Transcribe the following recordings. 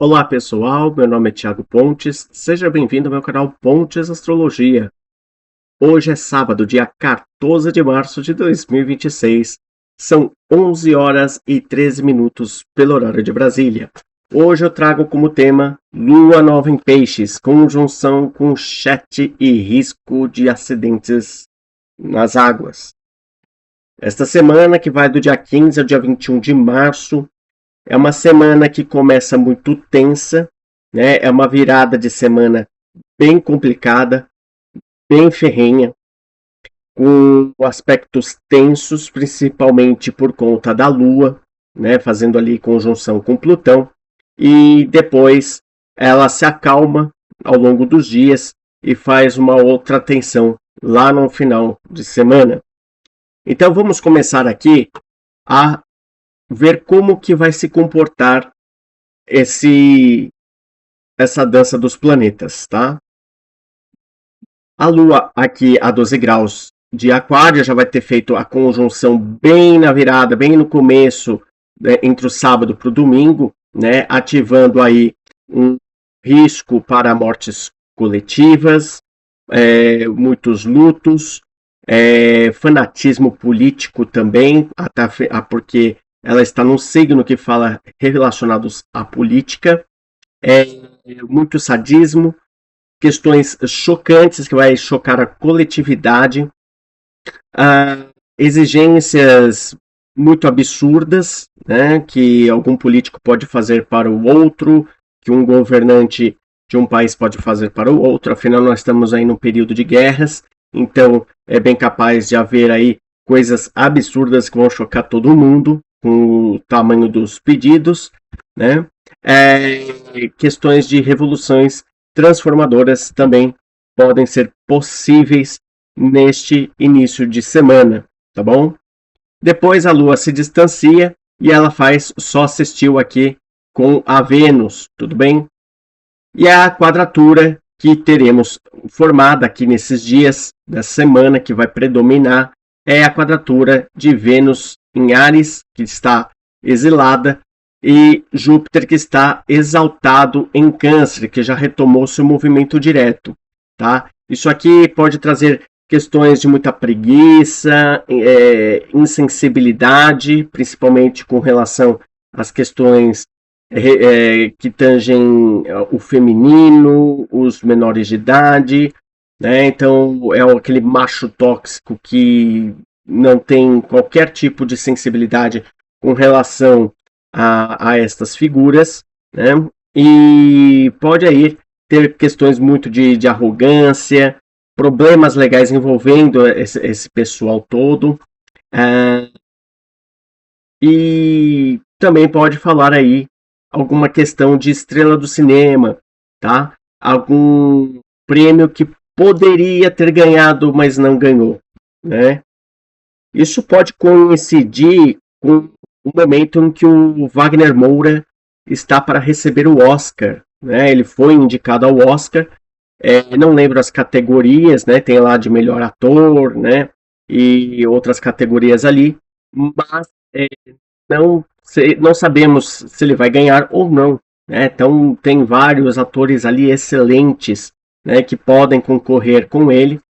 Olá pessoal, meu nome é Thiago Pontes, seja bem-vindo ao meu canal Pontes Astrologia. Hoje é sábado, dia 14 de março de 2026, são 11 horas e 13 minutos pelo horário de Brasília. Hoje eu trago como tema Lua Nova em Peixes, conjunção com chat e risco de acidentes nas águas. Esta semana, que vai do dia 15 ao dia 21 de março, é uma semana que começa muito tensa, né? É uma virada de semana bem complicada, bem ferrenha, com aspectos tensos, principalmente por conta da Lua, né? Fazendo ali conjunção com Plutão, e depois ela se acalma ao longo dos dias e faz uma outra tensão lá no final de semana. Então vamos começar aqui a ver como que vai se comportar essa dança dos planetas, tá? A Lua aqui a 12 graus de Aquário já vai ter feito a conjunção bem na virada, bem no começo, né, entre o sábado para o domingo, né, ativando aí um risco para mortes coletivas, muitos lutos, fanatismo político também, porque ela está num signo que fala relacionados à política, muito sadismo, questões chocantes que vai chocar a coletividade, exigências muito absurdas, né, que algum político pode fazer para o outro, que um governante de um país pode fazer para o outro, afinal nós estamos aí num período de guerras, então é bem capaz de haver aí coisas absurdas que vão chocar todo mundo, com o tamanho dos pedidos, né? Questões de revoluções transformadoras também podem ser possíveis neste início de semana, tá bom? Depois a Lua se distancia e ela faz só sextil aqui com a Vênus, tudo bem? E a quadratura que teremos formada aqui nesses dias da semana, que vai predominar, é a quadratura de Vênus em Áries, que está exilada, e Júpiter, que está exaltado em Câncer, que já retomou seu movimento direto. Tá? Isso aqui pode trazer questões de muita preguiça, insensibilidade, principalmente com relação às questões que tangem o feminino, os menores de idade, né? Então é aquele macho tóxico que não tem qualquer tipo de sensibilidade com relação a estas figuras, né? E pode aí ter questões muito de arrogância, problemas legais envolvendo esse pessoal todo, e também pode falar aí alguma questão de estrela do cinema, tá? Algum prêmio que poderia ter ganhado, mas não ganhou, né? Isso pode coincidir com o momento em que o Wagner Moura está para receber o Oscar, né? Ele foi indicado ao Oscar, não lembro as categorias, né? Tem lá de melhor ator, né? E outras categorias ali, mas não sabemos se ele vai ganhar ou não, né? Então tem vários atores ali excelentes, né? Que podem concorrer com ele,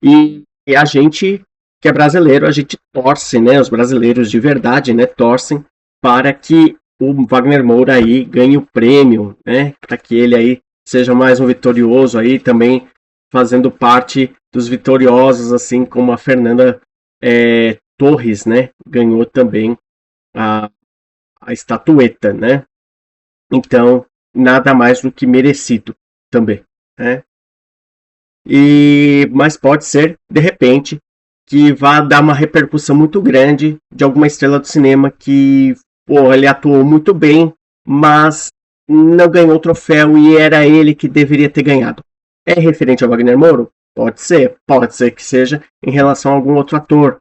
e a gente que é brasileiro, a gente torce, né? Os brasileiros de verdade, né? Torcem para que o Wagner Moura aí ganhe o prêmio, né? Para que ele aí seja mais um vitorioso aí, também fazendo parte dos vitoriosos, assim como a Fernanda Torres, né? Ganhou também a estatueta, né? Então, nada mais do que merecido também, né? Mas pode ser, de repente, que vá dar uma repercussão muito grande de alguma estrela do cinema que, ele atuou muito bem, mas não ganhou o troféu e era ele que deveria ter ganhado. É referente ao Wagner Moura? Pode ser que seja em relação a algum outro ator,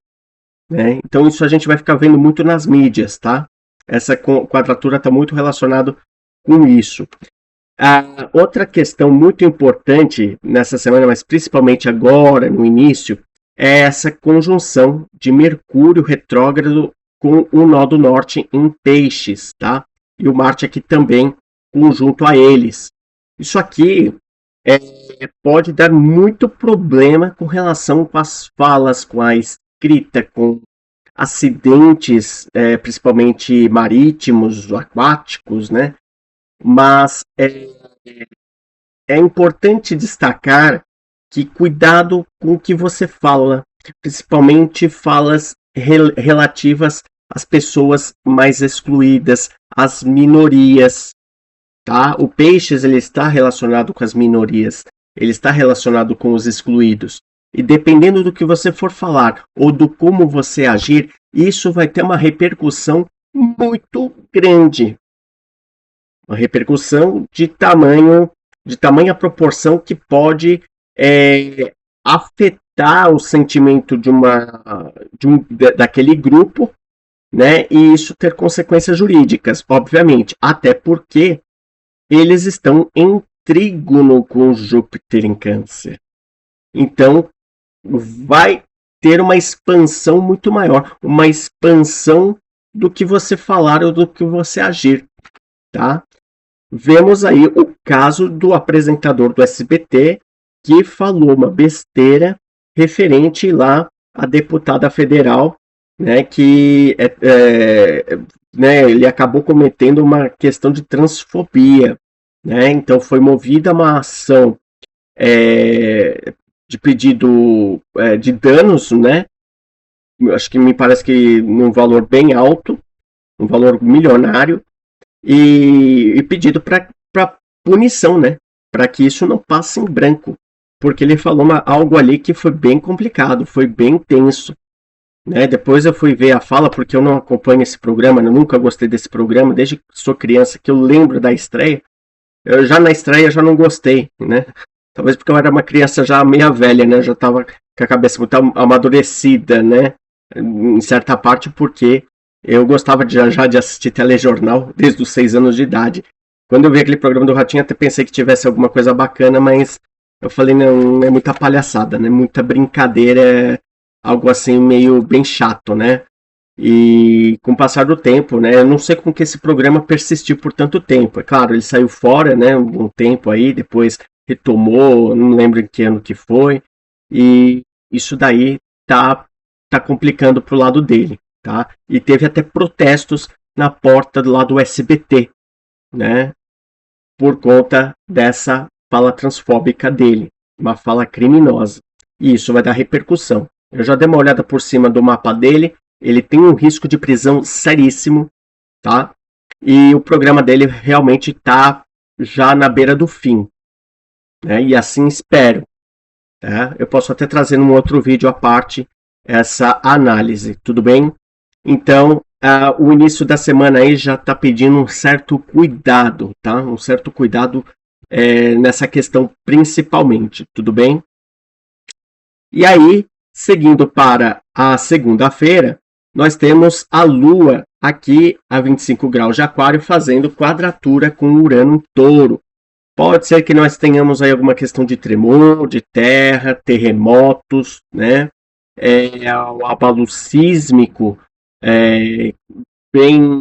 né? Então isso a gente vai ficar vendo muito nas mídias, tá? Essa quadratura está muito relacionado com isso. Outra questão muito importante nessa semana, mas principalmente agora, no início, é essa conjunção de Mercúrio retrógrado com o nó do norte em Peixes, tá? e o Marte aqui também conjunto a eles. Isso aqui pode dar muito problema com relação com as falas, com a escrita, com acidentes, principalmente marítimos, aquáticos, né? Mas é importante destacar que cuidado com o que você fala, principalmente falas relativas às pessoas mais excluídas, às minorias, tá? O Peixes ele está relacionado com as minorias, ele está relacionado com os excluídos. E dependendo do que você for falar ou do como você agir, isso vai ter uma repercussão muito grande. Uma repercussão de tamanha proporção que pode afetar o sentimento daquele grupo, né? E isso ter consequências jurídicas, obviamente, até porque eles estão em trígono com Júpiter em Câncer. Então, vai ter uma expansão muito maior, uma expansão do que você falar ou do que você agir, tá? Vemos aí o caso do apresentador do SBT que falou uma besteira referente lá à deputada federal, né, que né, ele acabou cometendo uma questão de transfobia, né? Então foi movida uma ação de pedido de danos, né? Acho que me parece que num valor bem alto, um valor milionário, e pedido para punição, né? Para que isso não passe em branco, porque ele falou algo ali que foi bem complicado, foi bem tenso. Né? Depois eu fui ver a fala, porque eu não acompanho esse programa, eu nunca gostei desse programa, desde que sou criança, que eu lembro da estreia. Eu já na estreia já não gostei, né? Talvez porque eu era uma criança já meia velha, né? Já estava com a cabeça muito amadurecida, né? Em certa parte porque eu gostava já de assistir telejornal desde os 6 anos de idade. Quando eu vi aquele programa do Ratinho, até pensei que tivesse alguma coisa bacana, mas eu falei, não, é muita palhaçada, né? Muita brincadeira, algo assim meio bem chato, né? E com o passar do tempo, né? Eu não sei como que esse programa persistiu por tanto tempo. É claro, ele saiu fora, né? Um tempo aí, depois retomou, não lembro em que ano que foi. E isso daí tá complicando pro lado dele, tá? E teve até protestos na porta do lado do SBT, né? Por conta dessa fala transfóbica dele, uma fala criminosa. E isso vai dar repercussão. Eu já dei uma olhada por cima do mapa dele, ele tem um risco de prisão seríssimo, tá? E o programa dele realmente está já na beira do fim, né? E assim espero. Tá? Eu posso até trazer num outro vídeo à parte essa análise, tudo bem? Então, o início da semana aí já está pedindo um certo cuidado, tá? Um certo cuidado nessa questão principalmente, tudo bem? E aí, seguindo para a segunda-feira, nós temos a Lua aqui a 25 graus de Aquário fazendo quadratura com Urano em Touro. Pode ser que nós tenhamos aí alguma questão de tremor, de terra, terremotos, né? O abalo sísmico bem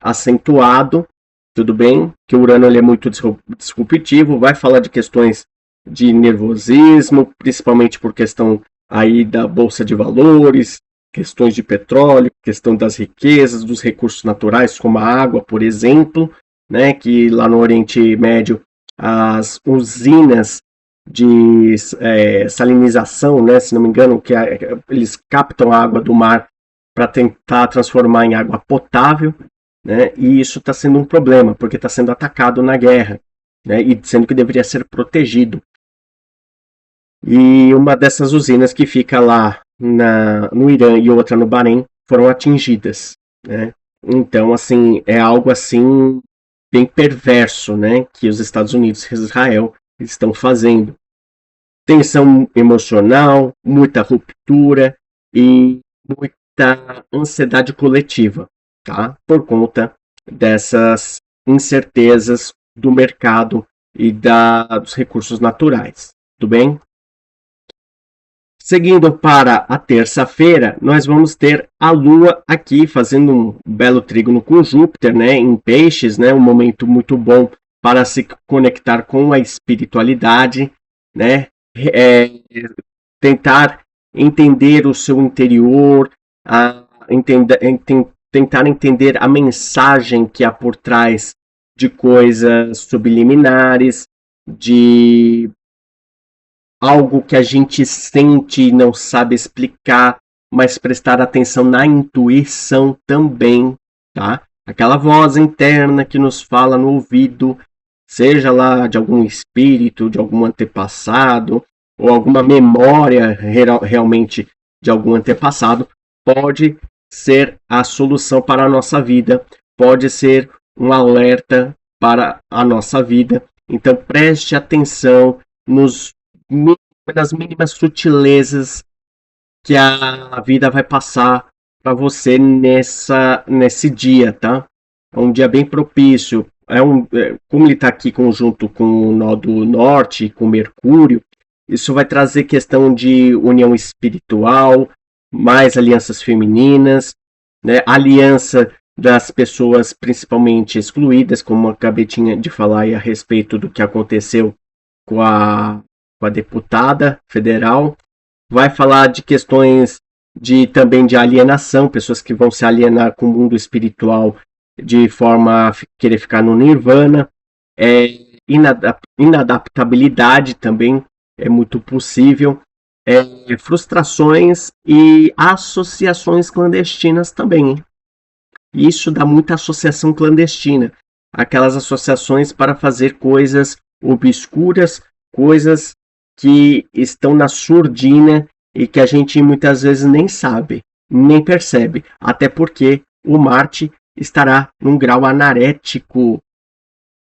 acentuado, tudo bem? Que o Urano ele é muito disruptivo, vai falar de questões de nervosismo, principalmente por questão aí da bolsa de valores, questões de petróleo, questão das riquezas, dos recursos naturais, como a água, por exemplo, né? Que lá no Oriente Médio as usinas de salinização, né, se não me engano, que eles captam a água do mar para tentar transformar em água potável, né, e isso está sendo um problema, porque está sendo atacado na guerra, né, e sendo que deveria ser protegido. E uma dessas usinas que fica lá no Irã e outra no Bahrein foram atingidas, né. Então, assim, é algo assim bem perverso, né, que os Estados Unidos e Israel estão fazendo. Tensão emocional, muita ruptura e muita ansiedade coletiva, tá? Por conta dessas incertezas do mercado e dos recursos naturais, tudo bem? Seguindo para a terça-feira, nós vamos ter a Lua aqui fazendo um belo trígono com Júpiter, né, em Peixes, né, um momento muito bom para se conectar com a espiritualidade, né, tentar entender o seu interior, tentar entender a mensagem que há por trás de coisas subliminares, de algo que a gente sente e não sabe explicar, mas prestar atenção na intuição também, tá? Aquela voz interna que nos fala no ouvido, seja lá de algum espírito, de algum antepassado, ou alguma memória realmente de algum antepassado, pode ser a solução para a nossa vida, pode ser um alerta para a nossa vida. Então preste atenção nas mínimas sutilezas que a vida vai passar para você nesse dia, tá? É um dia bem propício. Como ele está aqui conjunto com o nó do norte, com Mercúrio, isso vai trazer questão de união espiritual, mais alianças femininas, né? Aliança das pessoas principalmente excluídas, como eu acabei de falar aí a respeito do que aconteceu com a deputada federal. Vai falar de questões também de alienação, pessoas que vão se alienar com o mundo espiritual de forma a querer ficar no nirvana. Inadaptabilidade também é muito possível. Frustrações e associações clandestinas também. Isso dá muita associação clandestina. Aquelas associações para fazer coisas obscuras, coisas que estão na surdina e que a gente muitas vezes nem sabe, nem percebe. Até porque o Marte estará num grau anarético,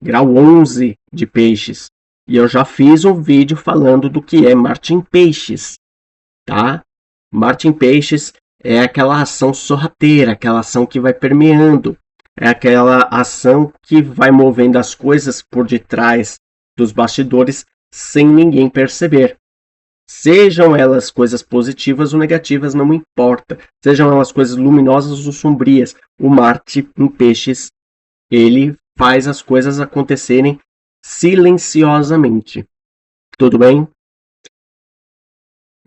grau 11 de Peixes. E eu já fiz um vídeo falando do que é Marte em Peixes, tá? Marte em Peixes é aquela ação sorrateira, aquela ação que vai permeando, é aquela ação que vai movendo as coisas por detrás dos bastidores sem ninguém perceber. Sejam elas coisas positivas ou negativas, não importa. Sejam elas coisas luminosas ou sombrias. O Marte em Peixes, ele faz as coisas acontecerem silenciosamente. Tudo bem?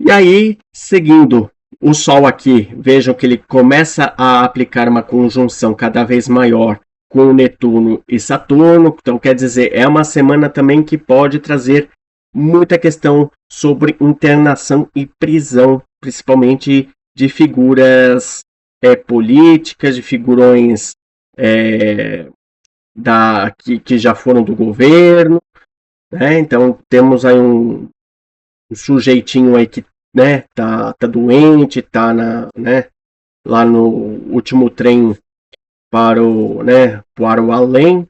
E aí, seguindo o Sol aqui, vejam que ele começa a aplicar uma conjunção cada vez maior com Netuno e Saturno. Então, quer dizer, é uma semana também que pode trazer muita questão sobre internação e prisão, principalmente de figuras políticas, de figurões que já foram do governo, né? Então temos aí um sujeitinho aí que, né, tá doente, tá lá no último trem para o além.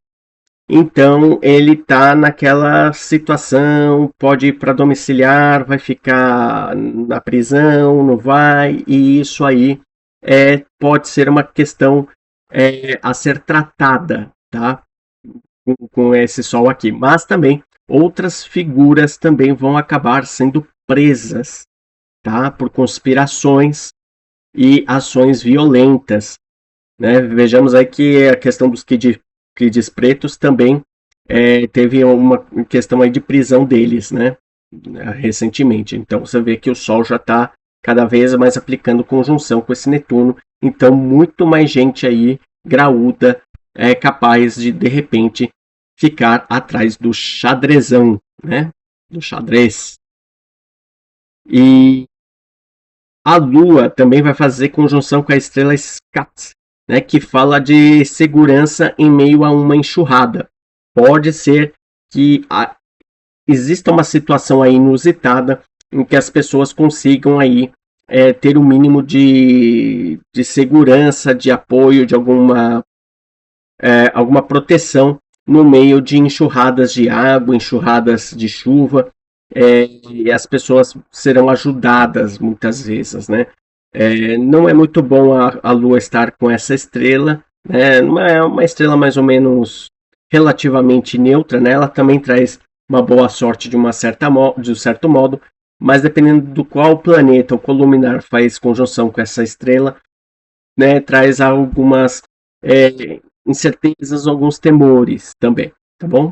Então ele tá naquela situação, pode ir para domiciliar, vai ficar na prisão, não vai, e isso aí pode ser uma questão a ser tratada, tá? Com esse sol aqui. Mas também outras figuras também vão acabar sendo presas, tá? Por conspirações e ações violentas, né? Vejamos aí que a questão dos kids pretos também teve uma questão aí de prisão deles, né? Recentemente. Então você vê que o Sol já está cada vez mais aplicando conjunção com esse Netuno. Então muito mais gente aí graúda é capaz de repente ficar atrás do xadrezão, né? Do xadrez. E a Lua também vai fazer conjunção com a estrela Scat, né, que fala de segurança em meio a uma enxurrada. Pode ser que exista uma situação aí inusitada em que as pessoas consigam aí ter o mínimo de segurança, de apoio, de alguma proteção no meio de enxurradas de água, enxurradas de chuva, e as pessoas serão ajudadas muitas vezes, né? Não é muito bom a Lua estar com essa estrela, né? É uma estrela mais ou menos relativamente neutra, né? Ela também traz uma boa sorte de um certo modo, mas dependendo do qual planeta ou qual luminar faz conjunção com essa estrela, né, traz algumas incertezas, alguns temores também, tá bom?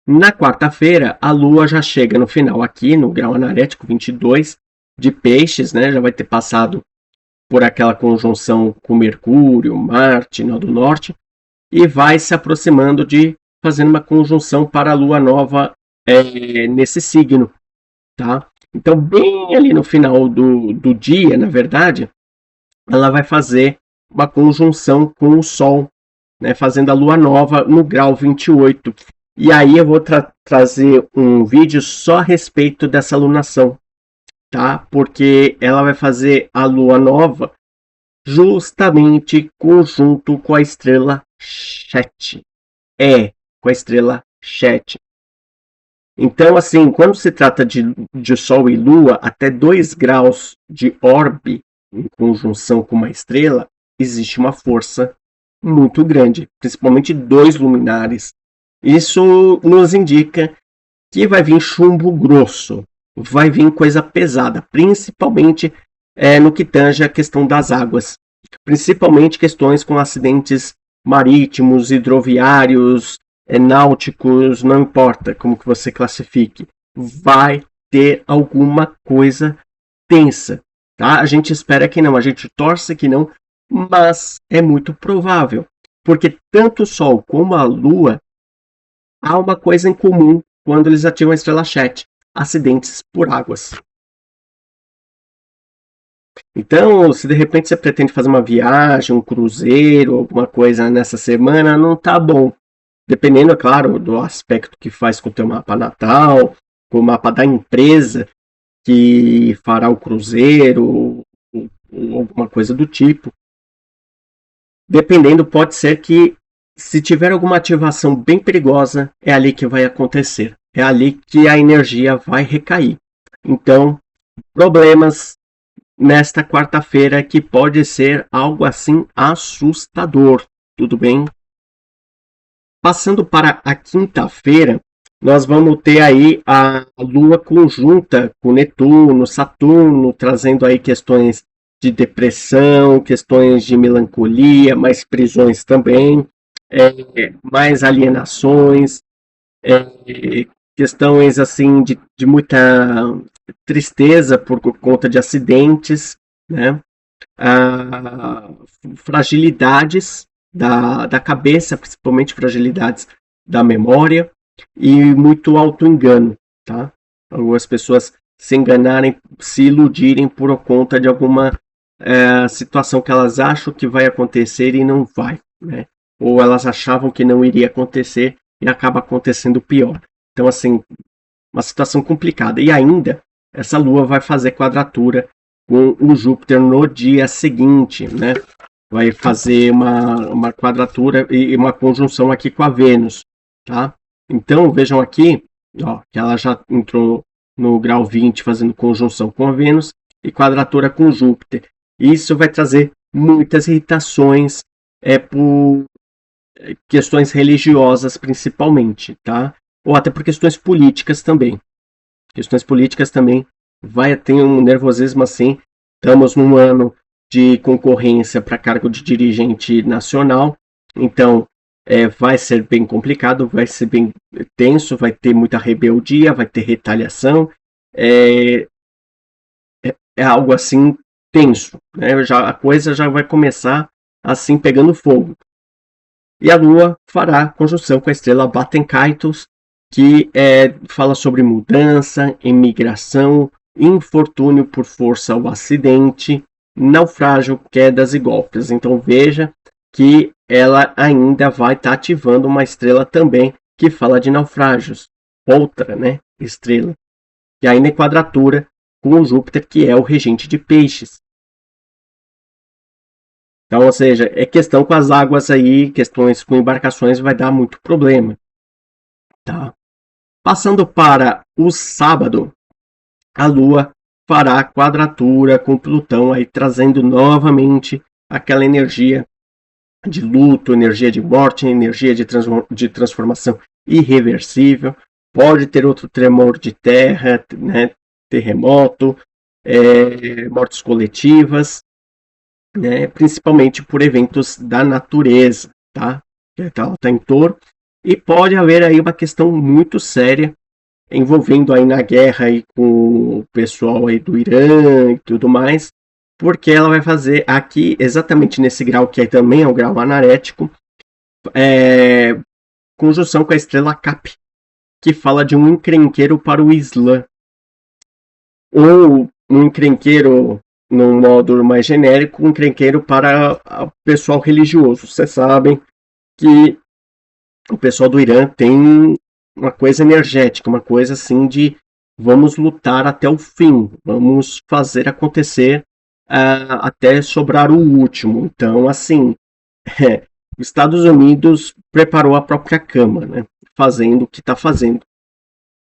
Na quarta-feira, a Lua já chega no final aqui, no grau anarético 22 de Peixes, né? Já vai ter passado por aquela conjunção com Mercúrio, Marte, nó do Norte, e vai se aproximando fazendo uma conjunção para a Lua nova nesse signo, tá? Então, bem ali no final do dia, na verdade, ela vai fazer uma conjunção com o Sol, né? Fazendo a Lua nova no grau 28. E aí eu vou trazer um vídeo só a respeito dessa lunação, tá? Porque ela vai fazer a lua nova justamente conjunto com a estrela Chet. Com a estrela Chet. Então, assim, quando se trata de Sol e Lua, até 2 graus de orbe em conjunção com uma estrela, existe uma força muito grande, principalmente 2 luminares. Isso nos indica que vai vir chumbo grosso, vai vir coisa pesada, principalmente no que tange a questão das águas, principalmente questões com acidentes marítimos, hidroviários, náuticos, não importa como que você classifique, vai ter alguma coisa tensa, tá? A gente espera que não, a gente torce que não, mas é muito provável, porque tanto o Sol como a Lua há uma coisa em comum quando eles ativam a estrela Chet: acidentes por águas. Então, se de repente você pretende fazer uma viagem, um cruzeiro, alguma coisa nessa semana, não tá bom. Dependendo, é claro, do aspecto que faz com o teu mapa natal, com o mapa da empresa que fará o cruzeiro, ou alguma coisa do tipo. Dependendo, pode ser que, se tiver alguma ativação bem perigosa, é ali que vai acontecer. É ali que a energia vai recair. Então, problemas nesta quarta-feira que pode ser algo assim assustador. Tudo bem? Passando para a quinta-feira, nós vamos ter aí a Lua conjunta com Netuno, Saturno, trazendo aí questões de depressão, questões de melancolia, mais prisões também, mais alienações, questões assim de muita tristeza por conta de acidentes, né? Fragilidades da cabeça, principalmente fragilidades da memória, e muito auto-engano, tá? Algumas pessoas se enganarem, se iludirem por conta de alguma situação que elas acham que vai acontecer e não vai, né? Ou elas achavam que não iria acontecer e acaba acontecendo pior. Então, assim, uma situação complicada. E ainda, essa Lua vai fazer quadratura com o Júpiter no dia seguinte, né? Vai fazer uma quadratura e uma conjunção aqui com a Vênus, tá? Então, vejam aqui, ó, que ela já entrou no grau 20 fazendo conjunção com a Vênus e quadratura com Júpiter. Isso vai trazer muitas irritações por questões religiosas principalmente, tá? Ou até por questões políticas também. Questões políticas também vai ter um nervosismo assim. Estamos num ano de concorrência para cargo de dirigente nacional, então vai ser bem complicado, vai ser bem tenso, vai ter muita rebeldia, vai ter retaliação, é algo assim tenso, né? A coisa já vai começar assim pegando fogo. E a Lua fará conjunção com a estrela Batenkaitos, que fala sobre mudança, imigração, infortúnio por força ou acidente, naufrágio, quedas e golpes. Então veja que ela ainda vai estar ativando uma estrela também que fala de naufrágios. Outra, né, estrela, que ainda em quadratura com o Júpiter, que é o regente de peixes. Então, ou seja, é questão com as águas aí, questões com embarcações vai dar muito problema. Tá? Passando para o sábado, a Lua fará quadratura com Plutão, aí trazendo novamente aquela energia de luto, energia de morte, energia de transformação irreversível. Pode ter outro tremor de terra, né? terremoto, mortes coletivas, né, principalmente por eventos da natureza, tá? Ela está em touro, e pode haver aí uma questão muito séria envolvendo aí na guerra aí com o pessoal aí do Irã e tudo mais, porque ela vai fazer aqui, exatamente nesse grau, que também é um grau anarético, conjunção com a estrela Cap, que fala de um encrenqueiro para o Islã. Ou um encrenqueiro, num modo mais genérico, um encrenqueiro para o pessoal religioso. Vocês sabem que o pessoal do Irã tem uma coisa energética, uma coisa assim de vamos lutar até o fim, vamos fazer acontecer até sobrar o último. Então, assim, os Estados Unidos preparou a própria cama, né? Fazendo o que está fazendo.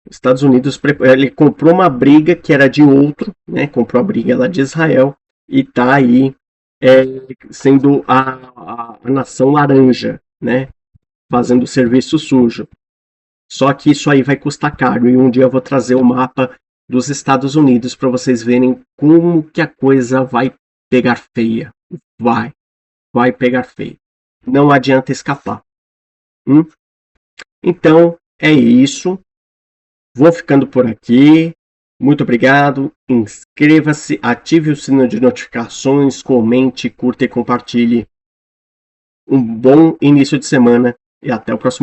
Os Estados Unidos ele comprou uma briga que era de outro, né? Comprou a briga lá de Israel e está aí sendo a nação laranja, né? Fazendo o serviço sujo. Só que isso aí vai custar caro e um dia eu vou trazer o mapa dos Estados Unidos para vocês verem como que a coisa vai pegar feia. Vai pegar feia. Não adianta escapar. Então, é isso. Vou ficando por aqui. Muito obrigado. Inscreva-se, ative o sino de notificações, comente, curta e compartilhe. Um bom início de semana e até o próximo